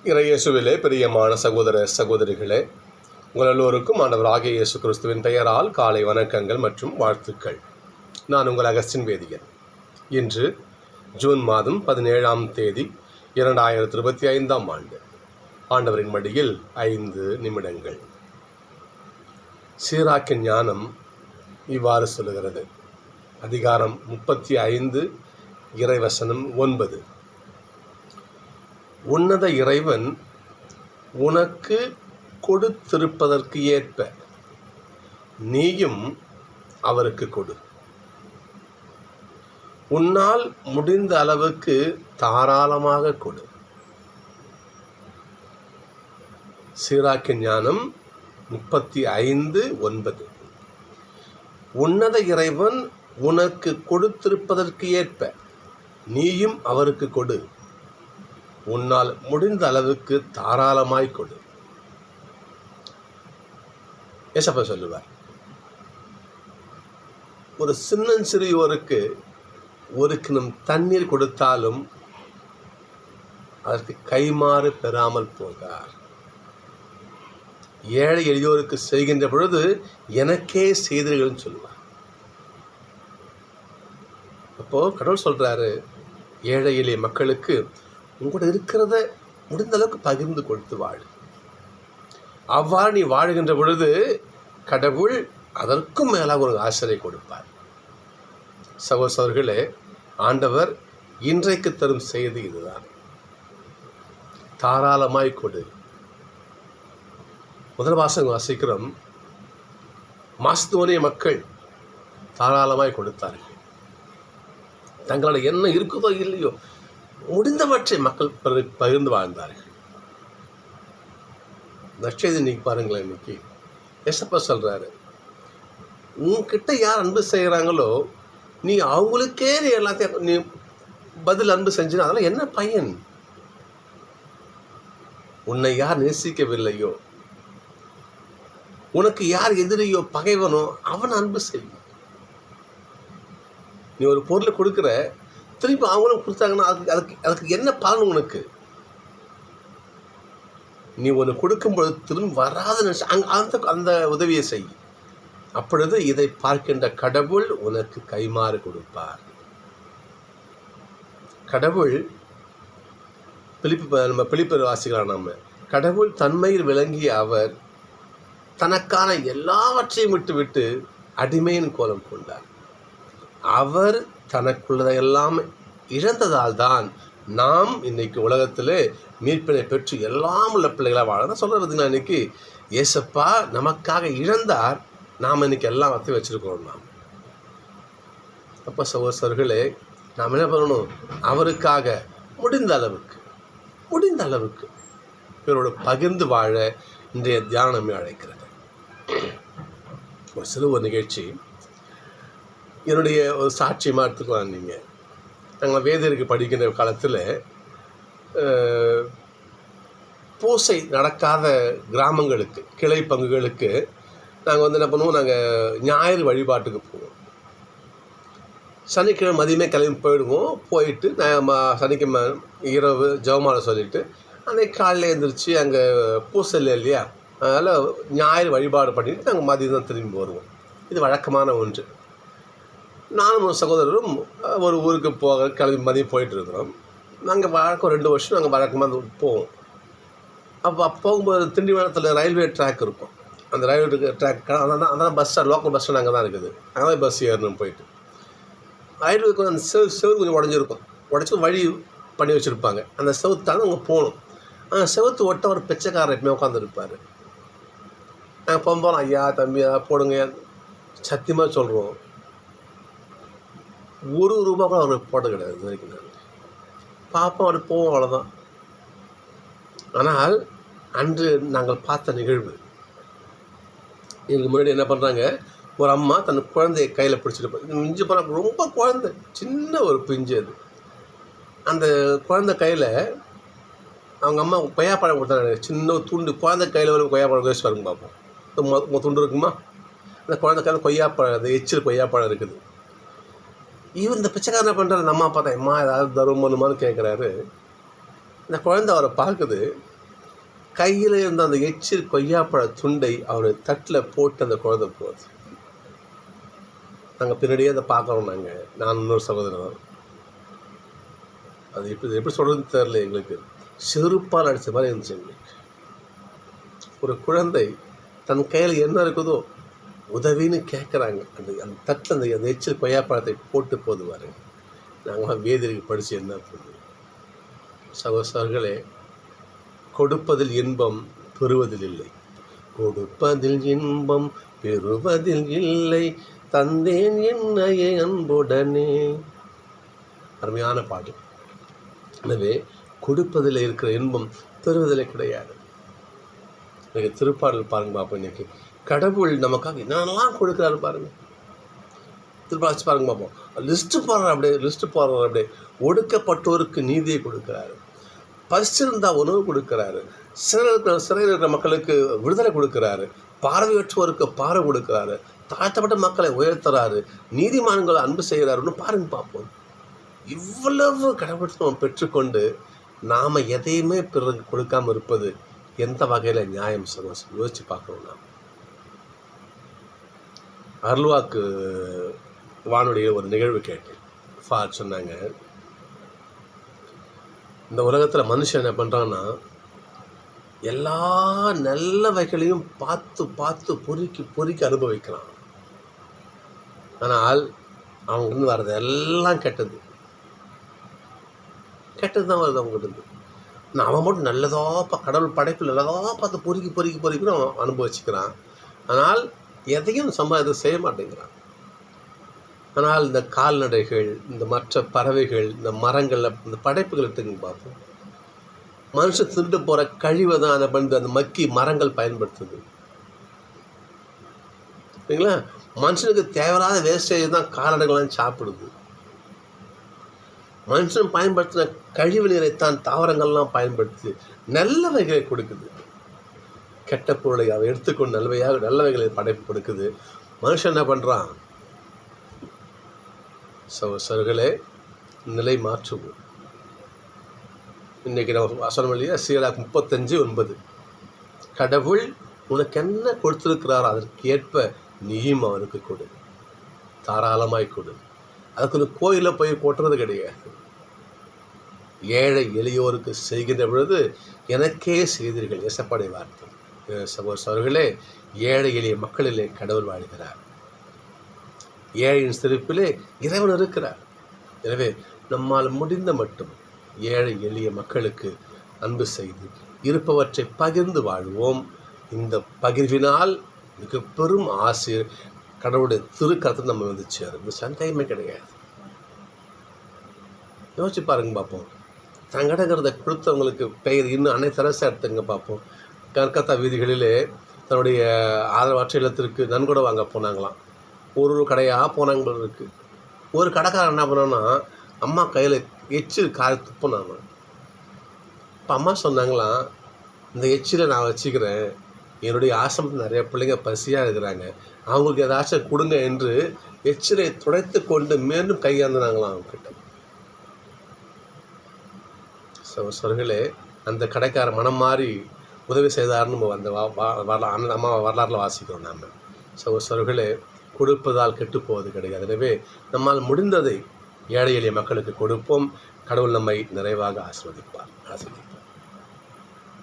இறையேசுவிலே பிரியமான சகோதர சகோதரிகளே, உங்கள் எல்லோருக்கும் ஆண்டவராகிய இயேசு கிறிஸ்துவின் பெயரால் காலை வணக்கங்கள் மற்றும் வாழ்த்துக்கள். நான் உங்கள் அகஸ்டின் வேதியன். இன்று ஜூன் மாதம் 17ஆம் தேதி 2025ஆம் ஆண்டு. ஆண்டவரின் மடியில் 5 நிமிடங்கள். சீராக்கின் ஞானம் இவ்வாறு சொல்லுகிறது. அதிகாரம் 35 இறைவசனம் 9. உன்னத இறைவன் உனக்கு கொடுத்திருப்பதற்கு ஏற்ப நீயும் அவருக்கு கொடு. உன்னால் முடிந்த அளவுக்கு தாராளமாக கொடு. சீராக்கின் ஞானம் 35:9. உன்னத இறைவன் உனக்கு கொடுத்திருப்பதற்கு ஏற்ப நீயும் அவருக்கு கொடு. உன்னால் முடிந்த அளவுக்கு தாராளமாய் கொடு. ஏசப்பா சொல்லுவார், ஒரு சிறியோருக்கு ஒரு கிணம் தண்ணீர் கொடுத்தாலும் அதற்கு கைமாறு பெறாமல் போகார். ஏழை எளியோருக்கு செய்கின்ற பொழுது எனக்கே செய்தீர்கள்னு சொல்லுவார். அப்போ கடவுள் சொல்றாரு, ஏழை எளிய மக்களுக்கு உங்களோட இருக்கிறத முடிந்த அளவுக்கு பகிர்ந்து கொடுத்து வாழு. அவ்வாறு நீ வாழுகின்ற பொழுது கடவுள் அதற்கும் மேலாக ஒரு ஆசிரியை கொடுப்பார். சகோதரர்களே, ஆண்டவர் இன்றைக்கு தரும் செய்தி இதுதான். தாராளமாய் கொடு. முதல் வாசகம் வாசிக்கிறோம். மாசிதோனிய மக்கள் தாராளமாய் கொடுத்தார்கள். தங்களோட என்ன இருக்குதோ இல்லையோ முடிந்தவற்றை மக்கள் பகிர்ந்து வாழ்ந்தார்கள். நற்செய்தி இன்னைக்கு பாருங்களேன். இன்னைக்கு ஏசப்பா சொல்றாரு, உன்கிட்ட யார் அன்பு செய்கிறாங்களோ நீ அவங்களுக்கே நீ எல்லாத்தையும் நீ பதில் அன்பு செஞ்சுனா அதெல்லாம் என்ன பயன்? உன்னை யார் நேசிக்கவில்லையோ, உனக்கு யார் எதிரியோ பகைவனோ அவன் அன்பு செய்யும். நீ ஒரு பொருளை கொடுக்குற, திருப்பி அவங்களும் கொடுத்தாங்கன்னா அதுக்கு என்ன பலன் உனக்கு? நீ ஒன்று கொடுக்கும்பொழுது திரும்ப வராத அந்த உதவியை செய். அப்பொழுது இதை பார்க்கின்ற கடவுள் உனக்கு கைமாறு கொடுப்பார். கடவுள் பிலிப்பியர் வாசிக்கலாம். நம்ம கடவுள் தன்மையில் விளங்கிய அவர் தனக்கான எல்லாவற்றையும் விட்டு அடிமையின் கோலம் கொண்டார். அவர் தனக்குள்ளதையெல்லாம் இழந்ததால் தான் நாம் இன்னைக்கு உலகத்திலே மீட்பினை பெற்று எல்லாம் உள்ள பிள்ளைகளாக வாழ சொல்கிறதுங்க. இன்னைக்கு ஏசப்பா நமக்காக இழந்தார், நாம் இன்னைக்கு எல்லாம் வத்தி வச்சுருக்கோம். நாம் அப்போ சகோதரர்களே, நாம் என்ன பண்ணணும்? அவருக்காக முடிந்த அளவுக்கு இவரோட பகிர்ந்து வாழ இன்றைய தியானமே அழைக்கிறது. ஒரு சிறு நிகழ்ச்சி என்னுடைய ஒரு சாட்சியமாக எடுத்துக்கலாம். நீங்கள் நாங்கள் வேதியருக்கு படிக்கின்ற காலத்தில் பூசை நடக்காத கிராமங்களுக்கு, கிளை பங்குகளுக்கு நாங்கள் என்ன பண்ணுவோம், நாங்கள் ஞாயிறு வழிபாட்டுக்கு போவோம். சனிக்கிழமை மதியமே கிளம்பி போயிடுவோம். போயிட்டு நான் சனிக்கிழமை இரவு ஜெபமாலை சொல்லிவிட்டு அன்றைக்கு காலையில் எழுந்திரிச்சு அங்கே பூசை இல்லையா, அதனால் ஞாயிறு வழிபாடு பண்ணிவிட்டு நாங்கள் மதியம் தான் திரும்பி வருவோம். இது வழக்கமான ஒன்று. நானும் ஒரு சகோதரரும் ஒரு ஊருக்கு கிளம்பி மதியம் போயிட்டுருக்குறோம். நாங்கள் வழக்கம் 2 வருஷம் நாங்கள் வழக்கமாக போவோம். அப்போ போகும்போது திண்டிவனத்தில் ரயில்வே ட்ராக் இருக்கும். அந்த ரயில்வே ட்ராக் அதான் bus stand, local bus stand அங்கே தான் இருக்குது. அங்கே தான் பஸ் ஏறணும். போயிட்டு ரயில்வேக்கு அந்த செவுறு கொஞ்சம் உடஞ்சிருக்கும். உடச்சி வழி பண்ணி வச்சுருப்பாங்க. அந்த செவுத்தான அங்கே போகணும். அந்த செவுத்து ஒட்ட ஒரு பிச்சைக்காரர் எப்பவுமே உட்காந்துருப்பார். நாங்கள் போகும்போது, ஐயா தம்பியா போடுங்க, சத்தியமாக சொல்கிறோம், ₹1 கூட அவர் போட்டது கிடையாது இது வரைக்கும். நான் பார்ப்போம், அப்படி போவோம், அவ்வளோதான். ஆனால் அன்று நாங்கள் பார்த்த நிகழ்வு, இதுக்கு முன்னாடி என்ன பண்ணுறாங்க, ஒரு அம்மா தன் குழந்தைய கையில் பிடிச்சிட்டு மிஞ்சி போனால் ரொம்ப குழந்தை, சின்ன ஒரு பிஞ்சு. அது அந்த குழந்தை கையில் அவங்க அம்மா கொய்யாப்பழம் கொடுத்தாங்க. சின்ன துண்டு குழந்தை கையில் ஒரு கொய்யாப்பழம் வேஸ்ட் பாருங்க பார்ப்போம். துண்டு இருக்குமா? அந்த குழந்தை கையில் கொய்யாப்பழம், அந்த எச்சில் கொய்யாப்பழம் இருக்குது. இவர் இந்த பிச்சைக்காரன் என்ன பண்ணுறாரு, நம்ம பார்த்தா அம்மா ஏதாவது தருமானுமான்னு கேட்குறாரு. இந்த குழந்தை அவரை பார்க்குது. கையில் இருந்த அந்த எச்சில் கொய்யாப்பழ துண்டை அவர் தட்டில் போட்டு அந்த குழந்தை போகுது. நாங்கள் பின்னாடியே அதை பார்க்குறோம். நான் இன்னொரு சகோதரன். அது எப்படி சொல்கிறதுன்னு தெரில எங்களுக்கு. செருப்பால் அடித்த மாதிரி இருந்துச்சு எங்களுக்கு. ஒரு குழந்தை தன் கையில் என்ன இருக்குதோ உதவின்னு கேட்குறாங்க. அந்த தட்டில் அந்த எச்சில் கொய்யாப்பழத்தை போட்டு போதுவார். நாங்களாம் வேதிக்கு படித்து என்ன பண்ணுவோம். சகோதரர்களே, கொடுப்பதில் இன்பம் பெறுவதில் இல்லை. கொடுப்பதில் இன்பம் பெறுவதில் இல்லை, தந்தேன் என்னையே அன்புடனே. அருமையான பாட்டு. எனவே கொடுப்பதில் இருக்கிற இன்பம் பெறுவதிலே கிடையாது. இன்னைக்கு திருப்பாடல் பாருங்க பார்ப்போம். இன்னைக்கு கடவுள் நமக்காக என்னென்னலாம் கொடுக்குறாரு பாருங்க. திருப்பாச்சு பாருங்க பார்ப்போம். லிஸ்ட்டு போடுறார் அப்படியே. ஒடுக்கப்பட்டோருக்கு நீதியை கொடுக்குறாரு. பசிச்சிருந்தா உணவு கொடுக்குறாரு. சிறையில் இருக்கிற மக்களுக்கு விடுதலை கொடுக்குறாரு. பார்வையற்றோருக்கு பார்வை கொடுக்குறாரு. தாழ்த்தப்பட்ட மக்களை உயர்த்துறாரு. நீதிமான்களை அன்பு செய்கிறாருன்னு பாருங்க பார்ப்போம். இவ்வளவு கடவுள் நம்ம பெற்றுக்கொண்டு நாம் எதையுமே பிறகு கொடுக்காமல் இருப்பது எந்த வகையில் நியாயம்? யோசிச்சு பார்க்கணும். நாம் அருள்வாக்கு வானொலியில் ஒரு நிகழ்வு கேட்டேன். சொன்னாங்க, இந்த உலகத்தில் மனுஷன் என்ன பண்ணுறான்னா எல்லா நல்ல வகைகளையும் பார்த்து பார்த்து பொறுக்கி அனுபவிக்கிறான். ஆனால் அவங்க வர்றது எல்லாம் கெட்டது தான் வருது அவங்ககிட்ட. அவன் மட்டும் நல்லதாக கடவுள் படைப்பில் நல்லதாக பார்த்து பொறுக்கி அவன் அனுபவிச்சுக்கிறான். ஆனால் எதையும் சம்பாதித்து செய்ய மாட்டேங்கிறான். ஆனால் இந்த கால்நடைகள், இந்த மற்ற பறவைகள், இந்த மரங்களில் இந்த படைப்புகள் எடுத்துங்க பார்ப்போம். மனுஷன் திருட்டு போகிற கழிவை தான் அதை பண்ணி அந்த மக்கி மரங்கள் பயன்படுத்துது. சரிங்களா? மனுஷனுக்கு தேவையில்லாத வேஸ்டேஜ் தான் கால்நடைகள்லாம் சாப்பிடுது. மனுஷன் பயன்படுத்தின கழிவு நீரைத்தான் தாவரங்கள்லாம் பயன்படுத்தி நல்ல வகைகளை கொடுக்குது. கெட்ட பொருளை அதை எடுத்துக்கொண்டு நல்ல வகைகளை படைப்பு கொடுக்குது. மனுஷன் என்ன பண்ணுறான்? சகோதரர்களே, நிலை மாற்றுவோம். இன்றைக்கி நம்ம வசனம் இல்லையா, சீராக் 35:9. கடவுள் உனக்கு என்ன கொடுத்துருக்கிறாரோ அதற்கு ஏற்ப நீயும் அவனுக்கு கொடு, தாராளமாய் கொடு. அதுக்கு கோயிலில் போய் கொட்டுறது கிடையாது. ஏழை எளியோருக்கு செய்கின்ற பொழுது எனக்கே செய்தீர்கள், எசப்படை வார்த்தை. சகோதரர்களே, ஏழை எளிய மக்களிலே கடவுள் வாழ்கிறார். ஏழையின் சிரிப்பிலே இறைவன் இருக்கிறார். எனவே நம்மால் முடிந்த மட்டும் ஏழை எளிய மக்களுக்கு அன்பு செய்து இருப்பவற்றை பகிர்ந்து வாழ்வோம். இந்த பகிர்வினால் மிக பெரும் ஆசிரியர் கடவுளுடைய திருக்கரத்தில் நம்ம வந்து சேரும். இந்த சந்தேகமே கிடையாது. யோசிச்சு பாருங்க பார்ப்போம். தங்கடங்கிறத கொடுத்தவங்களுக்கு பெயர் இன்னும் அனைத்தரசாக எடுத்துங்க பார்ப்போம். கல்கத்தா வீதிகளிலே தன்னுடைய ஆதரவற்ற இல்லத்திற்கு நன்கொடை வாங்க போனாங்களாம். ஒரு கடையாக போனாங்க இருக்குது. ஒரு கடைக்காரன் என்ன பண்ணோன்னா அம்மா கையில் எச்சில் காய துப்புனாங்க. இப்போ அம்மா சொன்னாங்களாம், இந்த எச்சிலை நான் வச்சுக்கிறேன், என்னுடைய ஆசிரமத்தில் நிறைய பிள்ளைங்க பசியாக இருக்கிறாங்க, அவங்களுக்கு ஏதாச்சும் கொடுங்க என்று எச்சிலை துடைத்து கொண்டு மீண்டும் கையாந்தினாங்களாம் அவங்ககிட்ட. சொல்களே, அந்த கடைக்கார மனம் மாறி உதவி செய்தார்னு நம்ம அந்த அம்மா வரலாற்றில் வாசிக்கிறோம். நாம் சொல்களே, கொடுப்பதால் கெட்டு போவது கிடையாது. எனவே நம்மால் முடிந்ததை ஏழை எளிய மக்களுக்கு கொடுப்போம். கடவுள் நம்மை நிறைவாக ஆசீர்வதிப்பார்.